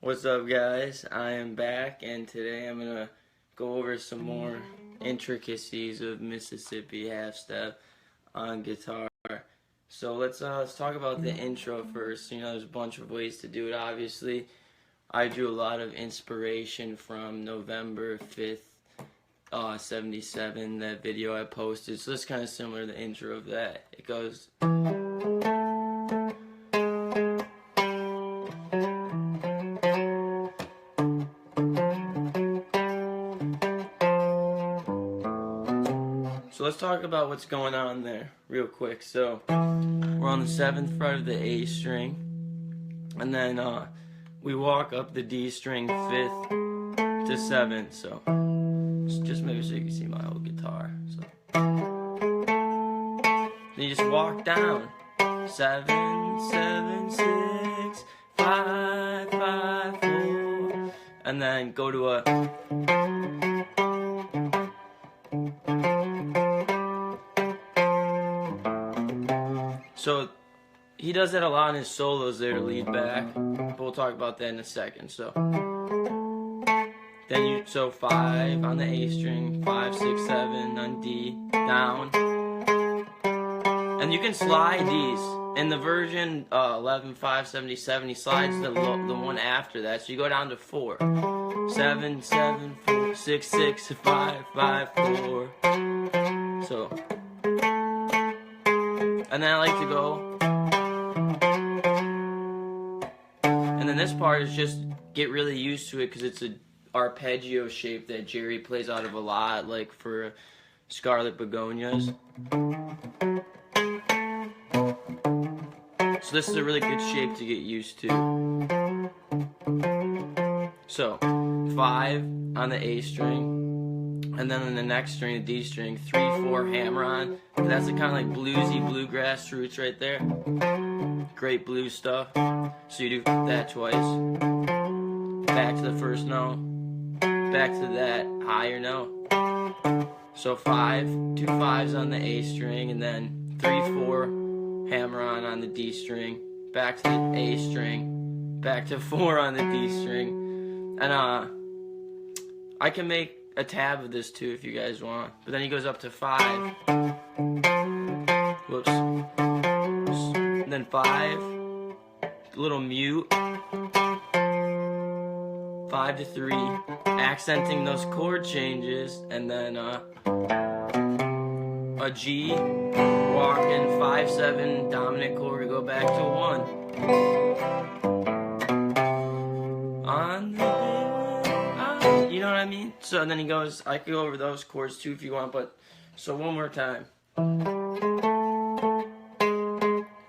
What's up, guys? I am back, and today I'm gonna go over some more intricacies of Mississippi half step on guitar. So let's talk about the intro first. You know, there's a bunch of ways to do it. Obviously, I drew a lot of inspiration from November 5th, 77, that video I posted. So it's kind of similar to the intro of that. It goes. So let's talk about what's going on there real quick. So we're on the 7th fret of the A string, and then we walk up the D string 5th to 7th. So just maybe so you can see my old guitar. So then you just walk down 7, 7, 6, 5, 5, 4, and then go to a. So he does that a lot in his solos there to lead back, but we'll talk about that in a second. So then so 5 on the A string, 5, 6, 7 on D, down, and you can slide these. In the version 11.577, he slides the one after that, so you go down to 4, 7, 7, 4, 6, 6, 5, 5, 4. So. And then I like to go, and then this part is just get really used to it because it's an arpeggio shape that Jerry plays out of a lot, like for Scarlet Begonias. So this is a really good shape to get used to. So 5 on the A string. And then on the next string, the D string, 3, 4, hammer on. That's the kind of like bluesy bluegrass roots right there. Great blues stuff. So you do that twice. Back to the first note. Back to that higher note. So 5, 2 5s on the A string, and then 3, 4, hammer on the D string. Back to the A string. Back to 4 on the D string. And I can make a tab of this too if you guys want, but then he goes up to 5. Whoops. And then 5, little mute, 5 to 3, accenting those chord changes, and then a G, walking 5, 7, dominant chord to go back to 1. On the you know what I mean? So and then he goes, I could go over those chords too if you want, but so one more time.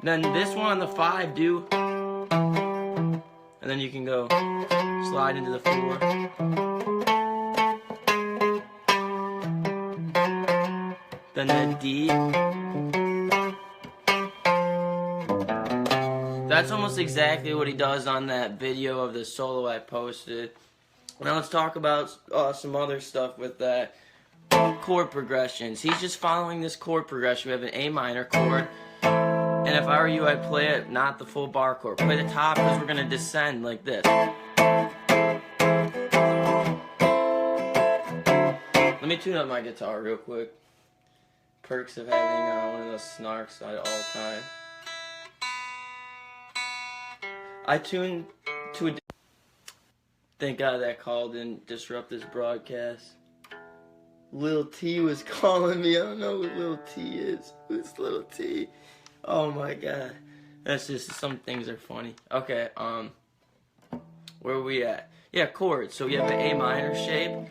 Then this one on the 5 do, and then you can go slide into the 4. Then the D. That's almost exactly what he does on that video of the solo I posted. Now let's talk about some other stuff with that. Chord progressions. He's just following this chord progression. We have an A minor chord, and if I were you, I'd play it not the full bar chord. Play the top because we're going to descend like this. Let me tune up my guitar real quick. Perks of having one of those snarks at all time. I tuned to a... Thank God that call didn't disrupt this broadcast. Lil T was calling me. I don't know who Lil T is. Who's Lil T? Oh my God. That's just, some things are funny. Okay, where are we at? Yeah, chords. So you have the A minor shape,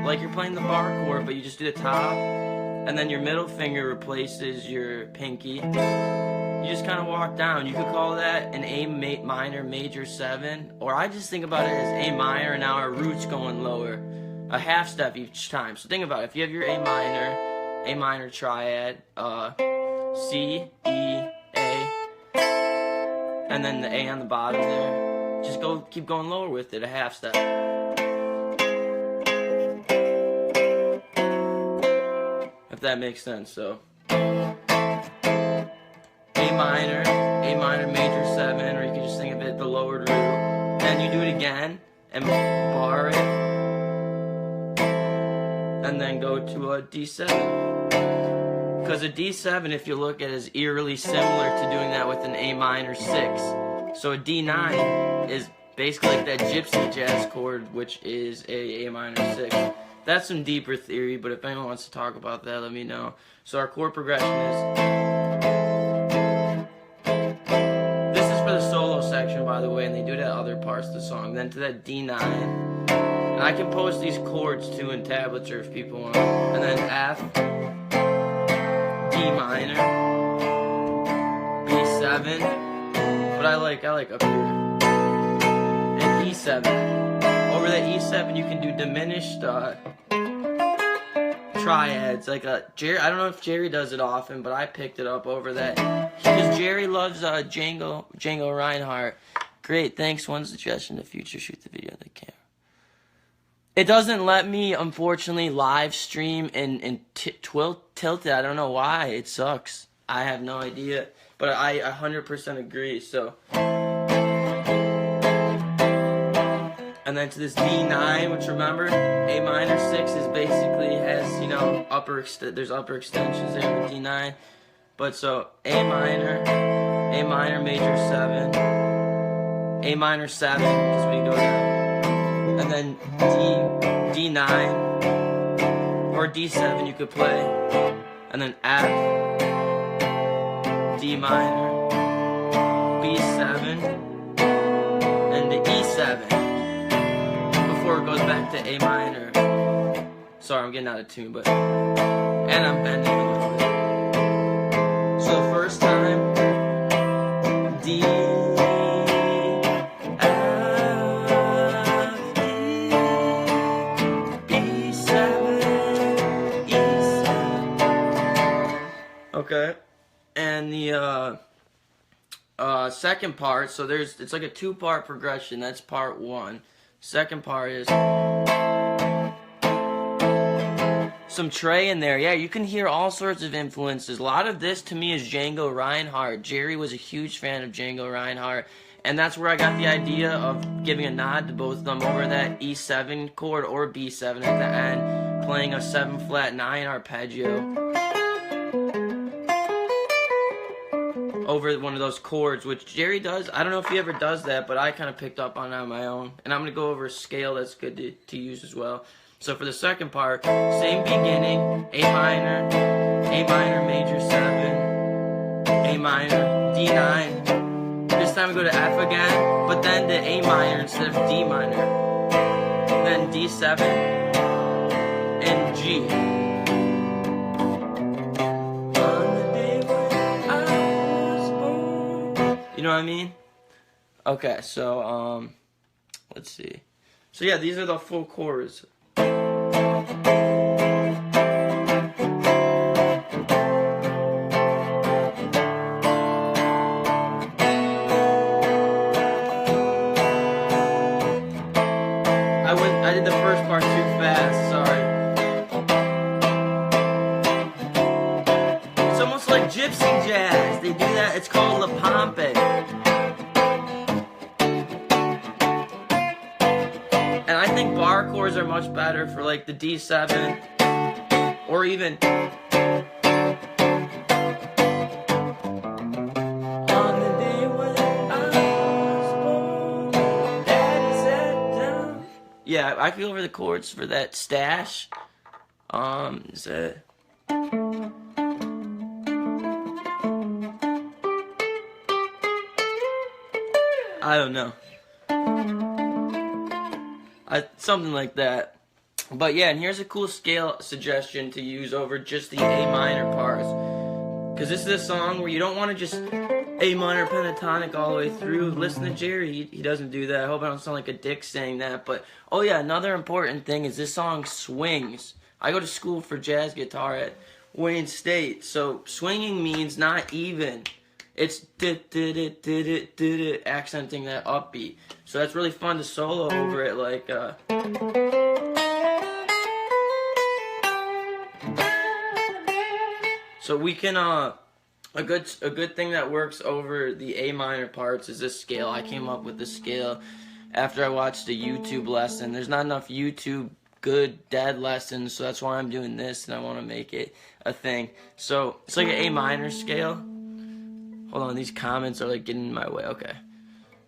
like you're playing the bar chord, but you just do the top, and then your middle finger replaces your pinky. You just kind of walk down. You could call that an A minor major 7, or I just think about it as A minor and now our root's going lower, a half step each time. So think about it. If you have your A minor triad, C, E, A, and then the A on the bottom there, just keep going lower with it, a half step. If that makes sense. So A minor major 7, or you can just think of it the lowered root, then you do it again and bar it, and then go to a D7. Because a D7, if you look at it, is eerily similar to doing that with an A minor 6. So a D9 is basically like that gypsy jazz chord, which is a minor 6. That's some deeper theory, but if anyone wants to talk about that, let me know. So our chord progression is... This is for the solo section, by the way, and they do it at other parts of the song. Then to that D9. And I can post these chords, too, in tablature if people want. And then F, D minor, B7, but I like up here, and E7. Over that E7, you can do diminished triads, like Jerry. I don't know if Jerry does it often, but I picked it up over that because Jerry loves Django Reinhardt. Great, thanks. One suggestion: in the future, shoot the video on the camera. It doesn't let me, unfortunately, live stream and Tilted. I don't know why. It sucks. I have no idea. But I 100% agree. So, and then to this D9, which remember, A minor 6 is basically has, you know, there's upper extensions there with D9. But so A minor major 7, A minor 7, because we go down. And then D9 or D7 you could play, and then F, D minor, B7, and the E7 before it goes back to A minor. Sorry, I'm getting out of tune, but and I'm bending a little bit. So the first time, D. Okay, and the second part, so it's like a 2-part progression. That's part 1. Second part is some Trey in there. Yeah, you can hear all sorts of influences. A lot of this to me is Django Reinhardt. Jerry was a huge fan of Django Reinhardt, and that's where I got the idea of giving a nod to both of them over that E7 chord or B7 at the end, playing a 7-flat-9 arpeggio over one of those chords, which Jerry does. I don't know if he ever does that, but I kind of picked up on it on my own. And I'm going to go over a scale that's good to use as well. So for the second part, same beginning, A minor major 7, A minor, D9. This time we go to F again, but then to A minor instead of D minor. Then D7 and G. You know what I mean? Okay, so, let's see. So yeah, these are the full chords. I did the first part too fast, sorry. It's almost like gypsy jazz. They do that, it's called La Pompe. And I think bar chords are much better for like the D7 or even on the day when I was born, Daddy sat down. Yeah, I could go over the chords for that stash. Is that I don't know. Something like that. But yeah, and here's a cool scale suggestion to use over just the A minor parts. Because this is a song where you don't want to just A minor pentatonic all the way through. Listen to Jerry, he doesn't do that. I hope I don't sound like a dick saying that. But, oh yeah, another important thing is this song swings. I go to school for jazz guitar at Wayne State. So swinging means not even. It's accenting that upbeat. So that's really fun to solo over it, like so we can a good thing that works over the A minor parts is this scale. I came up with this scale after I watched a YouTube lesson. There's not enough YouTube good dead lessons, so that's why I'm doing this, and I want to make it a thing. So it's like an A minor scale. Hold on, these comments are like getting in my way. Okay,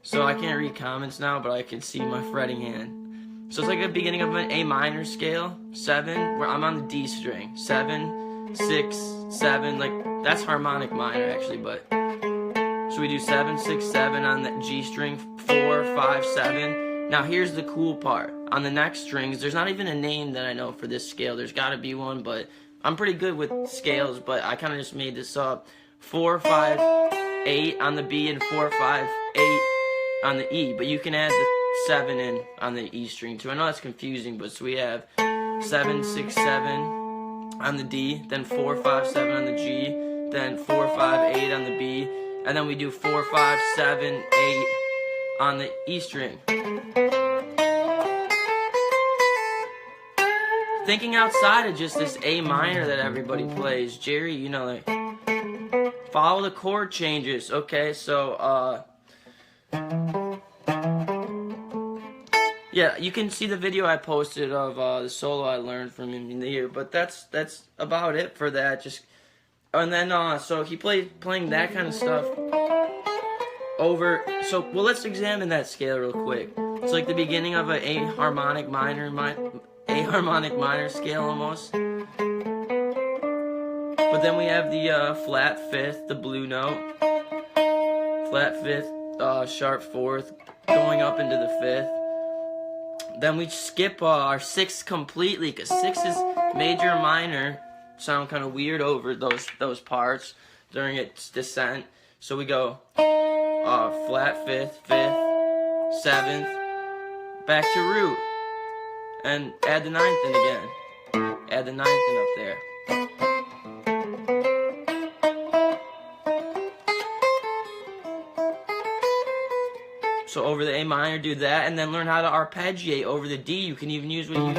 so I can't read comments now, but I can see my fretting hand. So it's like the beginning of an A minor scale, 7, where I'm on the D string, 7, 6, 7, like that's harmonic minor actually, but so we do 7, 6, 7 on the G string, 4, 5, 7. Now here's the cool part. On the next strings, there's not even a name that I know for this scale. There's got to be one, but I'm pretty good with scales, but I kind of just made this up. 4, 5, 8 on the B and 4, 5, 8 on the E, but you can add the 7 in on the E string too. I know that's confusing, but so we have 7, 6, 7 on the D, then 4, 5, 7 on the G, then 4, 5, 8 on the B, and then we do 4, 5, 7, 8 on the E string. Thinking outside of just this A minor that everybody plays, Jerry, you know, like, follow the chord changes. Okay, so, yeah, you can see the video I posted of the solo I learned from him in the year, but that's about it for that. Just and then so he playing that kind of stuff over. So well, let's examine that scale real quick. It's like the beginning of a harmonic minor scale almost. But then we have the flat fifth, the blue note, flat fifth, sharp fourth, going up into the fifth. Then we skip our 6 completely, because 6 is major and minor. Sound kind of weird over those parts during its descent. So we go flat fifth, fifth, 7th, back to root, and add the 9th in again. Add the 9th in up there. So over the A minor, do that, and then learn how to arpeggiate over the D. You can even use what you use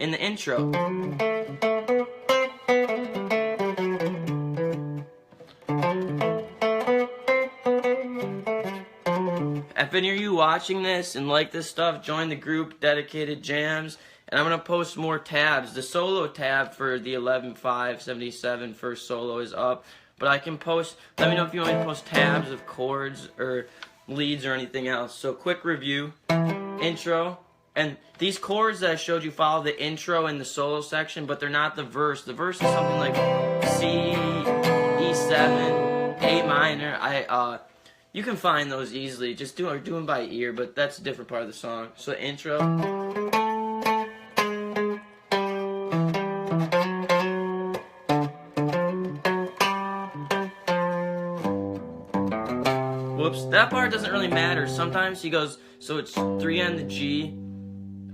in the intro. If any of you watching this and like this stuff, join the group, Dedicated Jams, and I'm going to post more tabs. The solo tab for the 11.5.77 first solo is up, but I can post, let me know if you want me to post tabs of chords or leads or anything else. So quick review, intro, and these chords that I showed you follow the intro and the solo section, but they're not the verse. The verse is something like C, E7, A minor. You can find those easily, just do them by ear, but that's a different part of the song. So intro. Whoops, that part doesn't really matter. Sometimes he goes, so it's 3 on the G,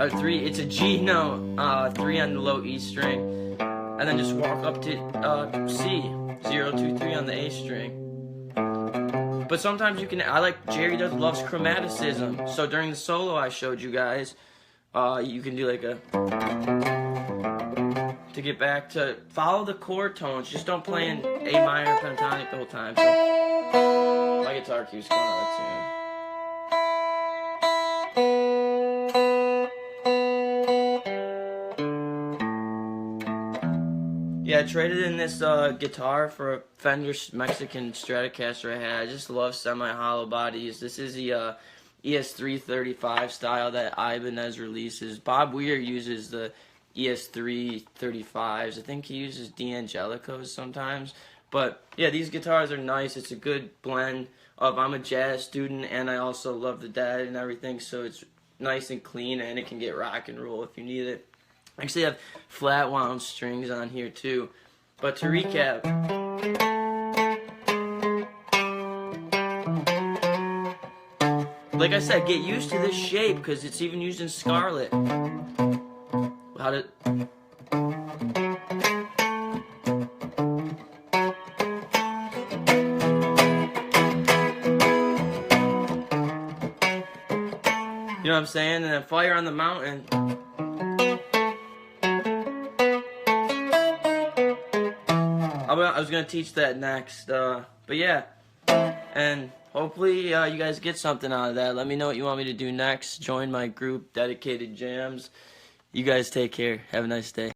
or 3, it's a G note, 3 on the low E string, and then just walk up to C, 0, 2, 3 on the A string. But sometimes you can, Jerry loves chromaticism, so during the solo I showed you guys, you can do like a, to get back to, follow the chord tones, just don't play in A minor pentatonic the whole time. So my guitar keeps going out of tune. Yeah, I traded in this guitar for a Fender Mexican Stratocaster I had. I just love semi-hollow bodies. This is the ES335 style that Ibanez releases. Bob Weir uses the ES335s. I think he uses D'Angelicos sometimes. But yeah, these guitars are nice. It's a good blend of, I'm a jazz student and I also love the dad and everything, so it's nice and clean and it can get rock and roll if you need it. I actually have flat wound strings on here too. But to recap, like I said, get used to this shape because it's even used in Scarlet. How to... You know what I'm saying? And then Fire on the Mountain. I was going to teach that next. But yeah. And hopefully you guys get something out of that. Let me know what you want me to do next. Join my group, Dedicated Jams. You guys take care. Have a nice day.